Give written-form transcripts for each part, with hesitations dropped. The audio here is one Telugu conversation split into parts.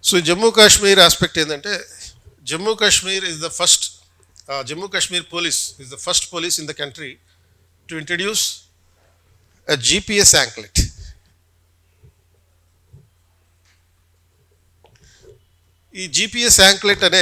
సో జమ్మూ కాశ్మీర్ ఆస్పెక్ట్ ఏంటంటే Jammu Kashmir is the first Jammu Kashmir police is the first police in the country to introduce a GPS anklet. ఈ జిపిఎస్ యాంక్లెట్ అనే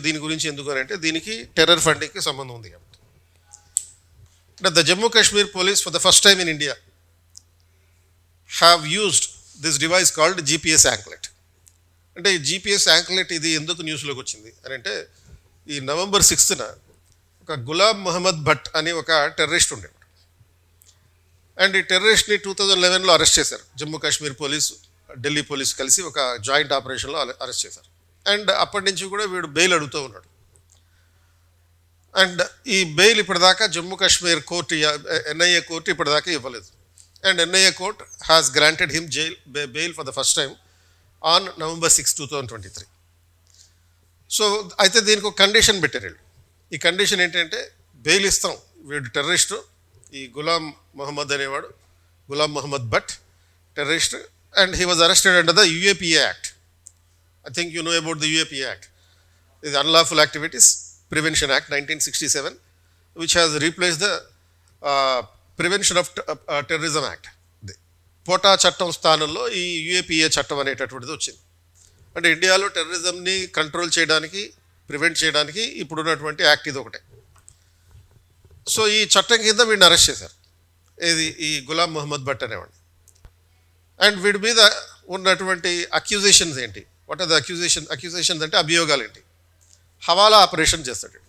దీని గురించి ఎందుకు అంటే దీనికి టెర్రర్ ఫండింగ్కి సంబంధం ఉంది కాబట్టి. అంటే the Jammu Kashmir police for the first time in India have used this device called GPS anklet. అంటే ఈ జిపిఎస్ యాంక్లెట్ ఇది ఎందుకు న్యూస్లోకి వచ్చింది అని అంటే ఈ November 6th ఒక గులాం మొహమ్మద్ భట్ అని ఒక టెర్రరిస్ట్ ఉండేవాడు. అండ్ ఈ టెర్రరిస్ట్ని 2011లో అరెస్ట్ చేశారు. జమ్మూ కాశ్మీర్ పోలీసు ఢిల్లీ పోలీసు కలిసి ఒక జాయింట్ ఆపరేషన్లో అరెస్ట్ చేశారు. అండ్ అప్పటి నుంచి కూడా వీడు బెయిల్ అడుగుతూ ఉన్నాడు. అండ్ ఈ బెయిల్ ఇప్పటిదాకా Jammu Kashmir court NIA court ఇప్పటిదాకా ఇవ్వలేదు. And NIA court has granted him bail for the first time on November 6, 2023. So అయితే దీనికి ఒక కండిషన్ పెట్టారు. ఈ కండిషన్ ఏంటంటే బెయిల్ ఇస్తాం, వీడు టెర్రరిస్టు, ఈ గులాం మొహమ్మద్ అనేవాడు Ghulam Mohammed Bhat terrorist, and he was arrested under the UAPA act. I think you know about the UAPA Act. It is Unlawful Activities Prevention Act 1967, which has replaced the Prevention of Terrorism Act. పోటా చట్టం స్థానంలో ఈ UAPA చట్టం అనేటటువంటిది వచ్చింది. అంటే ఇండియాలో టెర్రరిజంని కంట్రోల్ చేయడానికి, ప్రివెంట్ చేయడానికి ఇప్పుడున్నటువంటి యాక్ట్ ఇది ఒకటే. సో ఈ చట్టం కింద వీడిని అరెస్ట్ చేశారు, ఈ గులాం మొహమ్మద్ భట్ అనేవాడిని. అండ్ వీడి మీద ఉన్నటువంటి అక్యూజేషన్స్ ఏంటి, వాట్ ఆర్ ద అక్యూజేషన్స్ అంటే అభియోగాలు ఏంటి? హవాలా ఆపరేషన్ చేస్తాడు.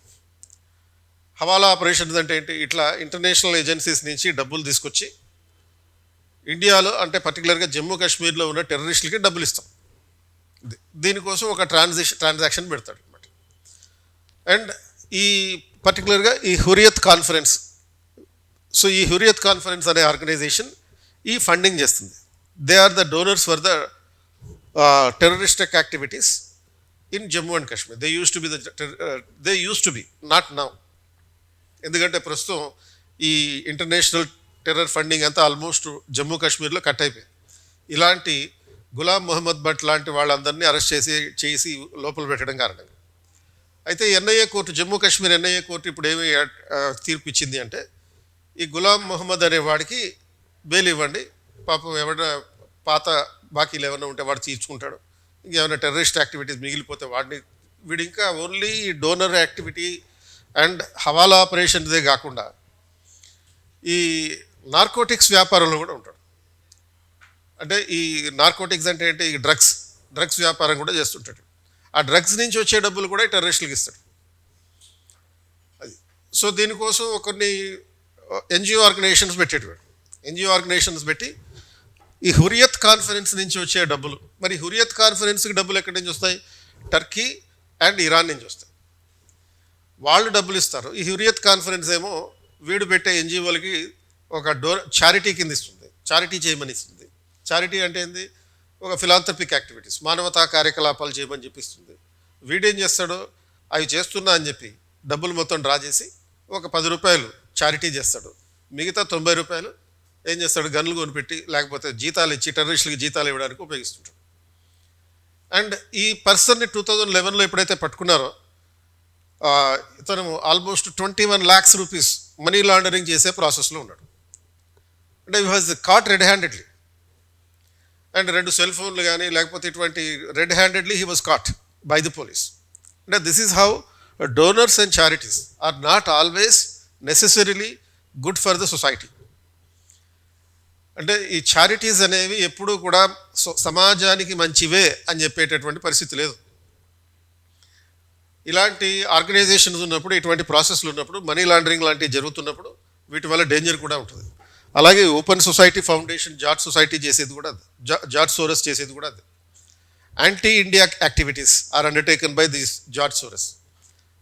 హవాలా ఆపరేషన్స్ అంటే ఏంటి? ఇట్లా ఇంటర్నేషనల్ ఏజెన్సీస్ నుంచి డబ్బులు తీసుకొచ్చి ఇండియాలో అంటే పర్టికులర్గా జమ్మూ కాశ్మీర్లో ఉన్న టెర్రరిస్టులకి డబ్బులు ఇస్తాం. దీనికోసం ఒక ట్రాన్సాక్షన్ పెడతాడు అనమాట. అండ్ ఈ పర్టికులర్గా ఈ హురియత్ కాన్ఫరెన్స్, సో ఈ హురియత్ కాన్ఫరెన్స్ అనే ఆర్గనైజేషన్ ఈ ఫండింగ్ చేస్తుంది. They are the donors for the terroristic activities in Jammu and Kashmir. They used to be, not now. ఎందుకంటే ప్రస్తుతం ఈ ఇంటర్నేషనల్ టెర్రర్ ఫండింగ్ అంతా ఆల్మోస్ట్ జమ్మూ కాశ్మీర్లో కట్ అయిపోయింది. ఇలాంటి గులాం మొహమ్మద్ భట్ లాంటి వాళ్ళందరినీ అరెస్ట్ చేసి లోపల పెట్టడం కారణంగా. అయితే NIA court, Jammu Kashmir NIA court ఇప్పుడు ఏమి తీర్పు ఇచ్చింది అంటే ఈ గులాం మొహమ్మద్ అనే వాడికి బెయిల్ ఇవ్వండి, పాపం ఎవరైనా పాత బాకీలు ఏమైనా ఉంటే వాడు తీర్చుకుంటాడు, ఇంకేమైనా టెర్రరిస్ట్ యాక్టివిటీస్ మిగిలిపోతే వీడు ఇంకా ఓన్లీ డోనర్ యాక్టివిటీ అండ్ హవాలా ఆపరేషన్దే కాకుండా ఈ నార్కోటిక్స్ వ్యాపారంలో కూడా ఉంటాడు. అంటే ఈ నార్కోటిక్స్ అంటే ఏంటి? ఈ డ్రగ్స్ వ్యాపారం కూడా చేస్తుంటాడు. ఆ డ్రగ్స్ నుంచి వచ్చే డబ్బులు కూడా టెర్రరిస్టులకు ఇస్తాడు. అది సో దీనికోసం కొన్ని NGO ఆర్గనైజేషన్స్ పెట్టేటవాడు. NGO ఆర్గనైజేషన్స్ పెట్టి ఈ హురియత్ కాన్ఫరెన్స్ నుంచి వచ్చే డబ్బులు, మరి హురియత్ కాన్ఫరెన్స్కి డబ్బులు ఎక్కడి నుంచి వస్తాయి? టర్కీ అండ్ ఇరాన్ నుంచి వస్తాయి. వాళ్ళు డబ్బులు ఇస్తారు. ఈ హురియత్ కాన్ఫరెన్స్ ఏమో వీడు పెట్టే NGOలకి ఒక చారిటీ కింద ఇస్తుంది, చారిటీ చేయమని ఇస్తుంది. చారిటీ అంటే ఏంది? ఒక ఫిలాంథ్రపిక్ యాక్టివిటీస్, మానవతా కార్యకలాపాలు చేయమని చెప్పిస్తుంది. వీడేం చేస్తాడో అవి చేస్తున్నా అని చెప్పి డబ్బులు మొత్తం డ్రా చేసి ఒక 10 రూపాయలు చారిటీ చేస్తాడు, మిగతా 90 రూపాయలు ఏం చేస్తాడు? గన్నులు కొనిపెట్టి లేకపోతే జీతాలు ఇచ్చి టెర్రరిస్టులకి జీతాలు ఇవ్వడానికి ఉపయోగిస్తుంటాడు. అండ్ ఈ పర్సన్ని 2011లో ఎప్పుడైతే పట్టుకున్నారో ఇతను almost 21 lakhs rupees money laundering చేసే ప్రాసెస్లో ఉన్నాడు. అంటే he was caught red handedly. And 2 cell ఫోన్లు కానీ లేకపోతే ఇటువంటి red handedly he was caught by the police. అంటే this is how donors and charities are not always necessarily good for the society. అంటే ఈ చారిటీస్ అనేవి ఎప్పుడూ కూడా సమాజానికి మంచివే అని చెప్పేటటువంటి పరిస్థితి లేదు. ఇలాంటి ఆర్గనైజేషన్స్ ఉన్నప్పుడు, ఇటువంటి ప్రాసెస్లు ఉన్నప్పుడు, మనీ లాండరింగ్ లాంటివి జరుగుతున్నప్పుడు వీటి వల్ల డేంజర్ కూడా ఉంటుంది. అలాగే open society foundation, George society చేసేది కూడా అది, జార్జ్ సోరస్ చేసేది కూడా అది. Anti India activities are undertaken by this George Soros.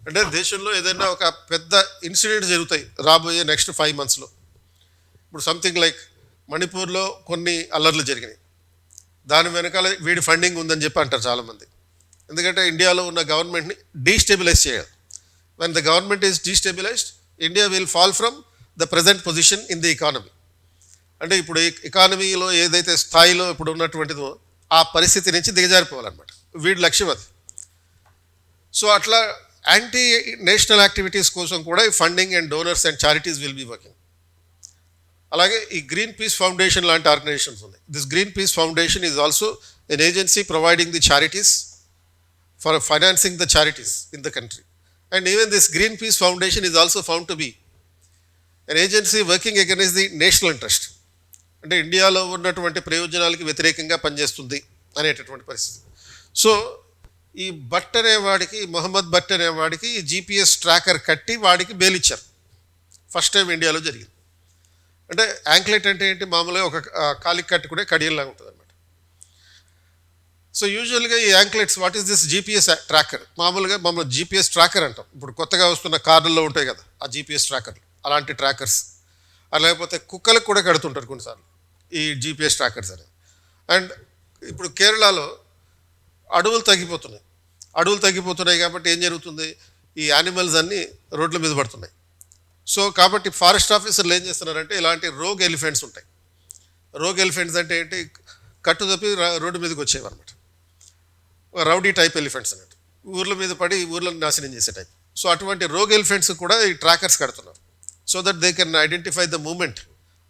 అంటే దేశంలో ఏదైనా ఒక పెద్ద ఇన్సిడెంట్ జరుగుతాయి రాబోయే నెక్స్ట్ 5 monthsలో. ఇప్పుడు సంథింగ్ లైక్ మణిపూర్లో కొన్ని అల్లర్లు జరిగినాయి, దాని వెనకాల వీడి ఫండింగ్ ఉందని చెప్పి అంటారు చాలామంది. ఎందుకంటే ఇండియాలో ఉన్న గవర్నమెంట్ని డీస్టెబిలైజ్ చేయాలి. When the government is destabilised, India will fall from the present position in the economy. అంటే ఇప్పుడు ఎకానమీలో ఏదైతే స్థాయిలో ఇప్పుడు ఉన్నటువంటిదో ఆ పరిస్థితి నుంచి దిగజారిపోవాలన్నమాట. వీడి లక్ష్యం అది. సో అట్లా యాంటీ నేషనల్ యాక్టివిటీస్ కోసం కూడా ఈ funding and donors and charities will be working. అలాగే ఈ గ్రీన్ పీస్ ఫౌండేషన్ లాంటి ఆర్గనైజేషన్స్ ఉన్నాయి. This Greenpeace foundation is also an agency providing the charities for financing the charities in the country. And even this Greenpeace foundation is also found to be an agency working against the national interest. అంటే ఇండియాలో ఉన్నటువంటి ప్రయోజనాలకి వ్యతిరేకంగా పనిచేస్తుంది అనేటటువంటి పరిస్థితి. సో ఈ భట్ అనేవాడికి, మొహమ్మద్ భట్ అనేవాడికి GPS ట్రాకర్ కట్టి వాడికి బెయిల్ ఇచ్చారు. ఫస్ట్ టైం ఇండియాలో జరిగింది. అంటే యాంక్లెట్ అంటే ఏంటి, మామూలుగా ఒక కాలికి కట్టుకునే కడియల్లాగా ఉంటుంది అనమాట. సో యూజువల్గా ఈ anklets, what is this GPS tracker, మామూలుగా మమ్మల్ని GPS ట్రాకర్ అంటాం. ఇప్పుడు కొత్తగా వస్తున్న కార్లలో ఉంటాయి కదా ఆ GPS ట్రాకర్లు, అలాంటి ట్రాకర్స్. లేకపోతే కుక్కలకు కూడా కడుతుంటారు కొన్నిసార్లు ఈ GPS ట్రాకర్స్ అనేవి. అండ్ ఇప్పుడు కేరళలో అడవులు తగ్గిపోతున్నాయి కాబట్టి ఏం జరుగుతుంది, ఈ యానిమల్స్ అన్నీ రోడ్ల మీద పడుతున్నాయి. సో కాబట్టి ఫారెస్ట్ ఆఫీసర్లు ఏం చేస్తున్నారంటే ఇలాంటి రోగ్ ఎలిఫెంట్స్ ఉంటాయి. రోగ్ ఎలిఫెంట్స్ అంటే ఏంటి, కట్టు తప్పి రోడ్డు మీదకి వచ్చేవి అనమాట. రౌడీ టైప్ ఎలిఫెంట్స్ అన్నట్టు, ఊర్ల మీద పడి ఊర్లను నాశనం చేసే టైప్. సో అటువంటి రోగ్ ఎలిఫెంట్స్ కూడా ఈ ట్రాకర్స్ కడుతున్నారు. So that they can identify the movement,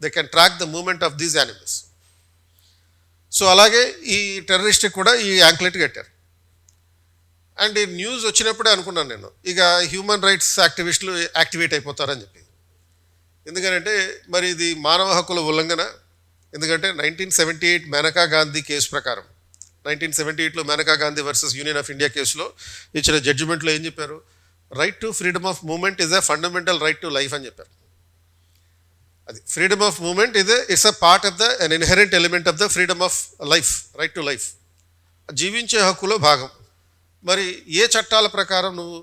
they can track the movement of these animals. So అలాగే ఈ టెర్రరిస్ట్కి కూడా ఈ యాంక్లెట్ కట్టారు. అండ్ ఈ న్యూస్ వచ్చినప్పుడే అనుకున్నాను నేను, ఇక హ్యూమన్ రైట్స్ యాక్టివిస్టులు యాక్టివేట్ అయిపోతారని చెప్పి. ఎందుకంటే మరి ఇది మానవ హక్కుల ఉల్లంఘన. ఎందుకంటే 1978 మేనకా గాంధీ కేసు ప్రకారం, 1978లో Maneka Gandhi versus Union of India కేసులో ఇచ్చిన జడ్జిమెంట్లో ఏం చెప్పారు, right to freedom of moment is a fundamental right to life అని చెప్పారు. అది freedom of moment it's a part of the an inherent element of the freedom of life, right to life, జీవించే హక్కులో భాగం. మరి ఏ చట్టాల ప్రకారం నువ్వు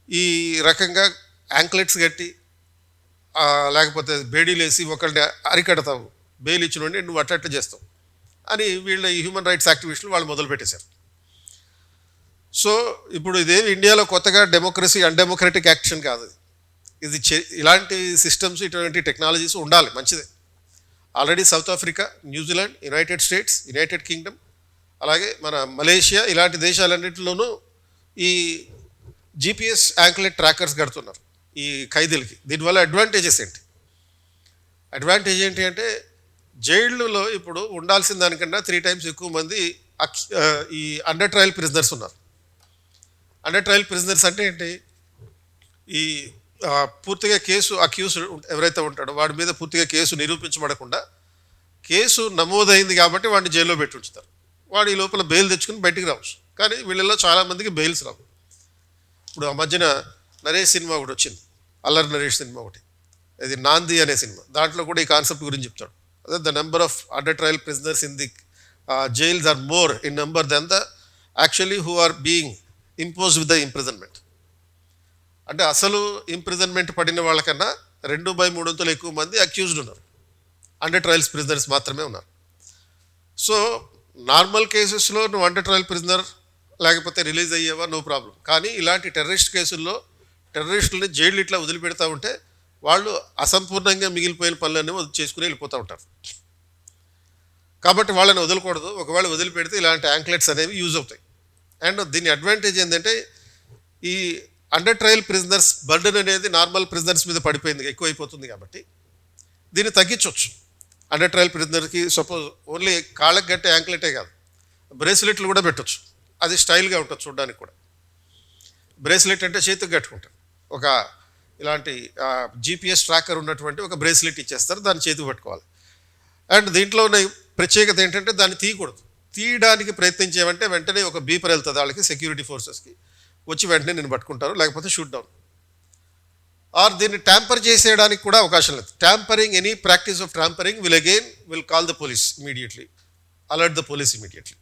ఈ రకంగా యాంక్లెట్స్ కట్టి లేకపోతే బేడీలు వేసి ఒకరిని అరికడతావు, బెయిల్ ఇచ్చినండి నువ్వు అట్లా చేస్తావు అని వీళ్ళ ఈ హ్యూమన్ రైట్స్ యాక్టివిస్టులు వాళ్ళు మొదలుపెట్టేశారు. సో ఇప్పుడు ఇదేమి ఇండియాలో కొత్తగా డెమోక్రసీ అన్డెమోక్రటిక్ యాక్షన్ కాదు. ఇది ఇలాంటి సిస్టమ్స్, ఇటువంటి టెక్నాలజీస్ ఉండాలి, మంచిదే. Already south Africa, New Zealand, United states, United Kingdom, అలాగే మన మలేషియా, ఇలాంటి దేశాలన్నింటిలోనూ ఈ GPS యాంక్లెట్ ట్రాకర్స్ కడుతున్నారు ఈ ఖైదీలకి. దీనివల్ల అడ్వాంటేజ్ ఏంటి అంటే జైళ్ళలో ఇప్పుడు ఉండాల్సిన దానికన్నా 3 times ఎక్కువ మంది ఈ అండర్ ట్రయల్ ప్రిజనర్స్ ఉన్నారు. అండర్ ట్రయల్ ప్రిజనర్స్ అంటే ఏంటి, ఈ పూర్తిగా కేసు అక్యూజ్డ్ ఎవరైతే ఉంటాడో వాడి మీద పూర్తిగా కేసు నిరూపించబడకుండా, కేసు నమోదైంది కాబట్టి వాడిని జైల్లో పెట్టి ఉంచుతారు. వాడు ఈ లోపల బెయిల్ తెచ్చుకుని బయటికి రావచ్చు. కానీ వీళ్ళలో చాలామందికి బెయిల్స్ రావు. ఇప్పుడు ఆ మధ్యన నరేష్ సినిమా ఒకటి వచ్చింది, అల్లరి నరేష్ సినిమా ఒకటి, ఇది నాంది అనే సినిమా. దాంట్లో కూడా ఈ కాన్సెప్ట్ గురించి చెప్తాడు. అదే the number of under trial prisoners in the jails are more in number than the actually who are being impose with the imprisonment. అంటే అసలు ఇంప్రిజన్మెంట్ పడిన వాళ్ళకన్నా 2/3 ఎక్కువ మంది అక్యూజ్డ్ ఉన్నారు, అండర్ ట్రయల్స్ ప్రిజనర్స్ మాత్రమే ఉన్నారు. సో నార్మల్ కేసెస్లో నువ్వు అండర్ ట్రయల్ ప్రిజనర్ లేకపోతే రిలీజ్ అయ్యేవా, నో ప్రాబ్లం. కానీ ఇలాంటి టెర్రరిస్ట్ కేసుల్లో టెర్రరిస్టులని జైళ్ళు ఇట్లా వదిలిపెడతా ఉంటే వాళ్ళు అసంపూర్ణంగా మిగిలిపోయిన పనులన్నీ చేసుకుని వెళ్ళిపోతూ ఉంటారు. కాబట్టి వాళ్ళని వదలకూడదు. ఒకవేళ వదిలిపెడితే ఇలాంటి యాంక్లెట్స్ అనేవి యూజ్ అవుతాయి. అండ్ దీని అడ్వాంటేజ్ ఏంటంటే ఈ అండర్ ట్రయల్ ప్రిజనర్స్ బర్డెన్ అనేది నార్మల్ ప్రిజనర్స్ మీద పడిపోయింది, ఎక్కువైపోతుంది. కాబట్టి దీన్ని తగ్గించవచ్చు. అండర్ ట్రయల్ ప్రిజనర్కి సపోజ్ ఓన్లీ కాళ్ళకి గట్టే యాంక్లెటే కాదు, బ్రేస్లెట్లు కూడా పెట్టవచ్చు. అది స్టైల్గా ఉంటుంది చూడడానికి కూడా. బ్రేస్లెట్ అంటే చేతికి కట్టుకుంటారు, ఒక ఇలాంటి GPS ట్రాకర్ ఉన్నటువంటి ఒక బ్రేస్లెట్ ఇచ్చేస్తారు, దాన్ని చేతికి పట్టుకోవాలి. అండ్ దీంట్లో ఉన్న ప్రత్యేకత ఏంటంటే దాన్ని తీయకూడదు. తీయడానికి ప్రయత్నించేవంటే వెంటనే ఒక బీపర్ వెళ్తుంది వాళ్ళకి, సెక్యూరిటీ ఫోర్సెస్కి, వచ్చి వెంటనే నేను పట్టుకుంటారు, లేకపోతే షూట్ డౌన్. ఆర్ దీన్ని ట్యాంపర్ చేసేయడానికి కూడా అవకాశం లేదు. Tampering, any practice of tampering will call the police immediately, alert the police immediately.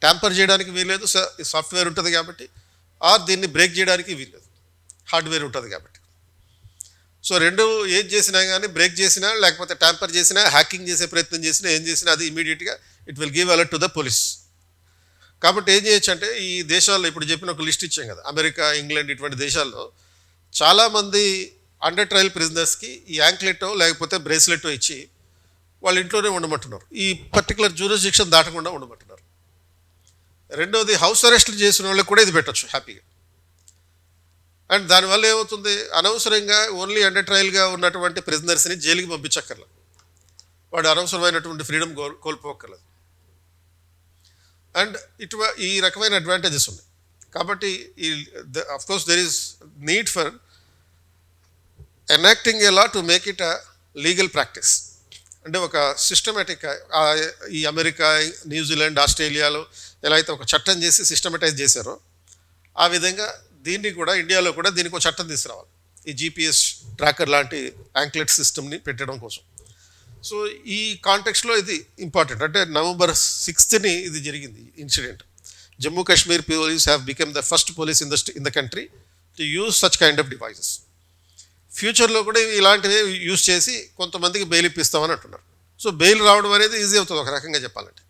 Tamper చేయడానికి వీల్లేదు, సాఫ్ట్వేర్ ఉంటుంది కాబట్టి. ఆర్ దీన్ని బ్రేక్ చేయడానికి వీల్లేదు, హార్డ్వేర్ ఉంటుంది కాబట్టి. సో రెండు ఏం చేసినా కానీ, బ్రేక్ చేసినా లేకపోతే ట్యాంపర్ చేసినా, హ్యాకింగ్ చేసే ప్రయత్నం చేసినా, ఏం చేసినా అది ఇమీడియట్గా it will give alert to the police. కాబట్టి ఏం చేయొచ్చు అంటే ఈ దేశాల్లో ఇప్పుడు చెప్పిన ఒక లిస్ట్ ఇచ్చాం కదా, అమెరికా, ఇంగ్లాండ్, ఇటువంటి దేశాల్లో చాలామంది అండర్ ట్రయల్ ప్రిజనర్స్కి ఈ యాంక్లెటో లేకపోతే బ్రేస్లెటో ఇచ్చి వాళ్ళ ఇంట్లోనే ఉండమంటున్నారు. ఈ పర్టికులర్ జ్యూరిస్డిక్షన్ దాటకుండా ఉండమంటున్నారు. రెండోది హౌస్ అరెస్ట్లు చేసిన వాళ్ళకి కూడా ఇది పెట్టచ్చు హ్యాపీగా. అండ్ దానివల్ల ఏమవుతుంది, అనవసరంగా ఓన్లీ అండర్ ట్రయల్గా ఉన్నటువంటి ప్రిజనర్స్ని జైలుకి పంపించక్కర్లేదు, వాడు అనవసరమైనటువంటి ఫ్రీడమ్ కోల్పోక్కర్లేదు. అండ్ ఈ రకమైన అడ్వాంటేజెస్ ఉన్నాయి. కాబట్టి of course there is need for enacting A law to make it a legal practice. అంటే ఒక సిస్టమేటిక్, ఈ అమెరికా, న్యూజిలాండ్, ఆస్ట్రేలియాలో ఎలా అయితే ఒక చట్టం చేసి సిస్టమేటైజ్ చేశారో ఆ విధంగా దీన్ని కూడా ఇండియాలో కూడా దీనికి ఒక చట్టం తీసుకురావాలి, ఈ జీపీఎస్ ట్రాకర్ లాంటి యాంక్లెట్ సిస్టమ్ని పెట్టడం కోసం. సో ఈ కాంటెక్స్లో ఇది ఇంపార్టెంట్. అంటే November 6th ఇది జరిగింది incident. Jammu Kashmir police have become the first police in the country to use such kind of devices. ఫ్యూచర్లో కూడా ఇలాంటివి యూజ్ చేసి కొంతమందికి బెయిల్ ఇప్పిస్తామని అంటున్నారు. సో బెయిల్ రావడం అనేది ఈజీ అవుతుంది ఒక రకంగా చెప్పాలంటే.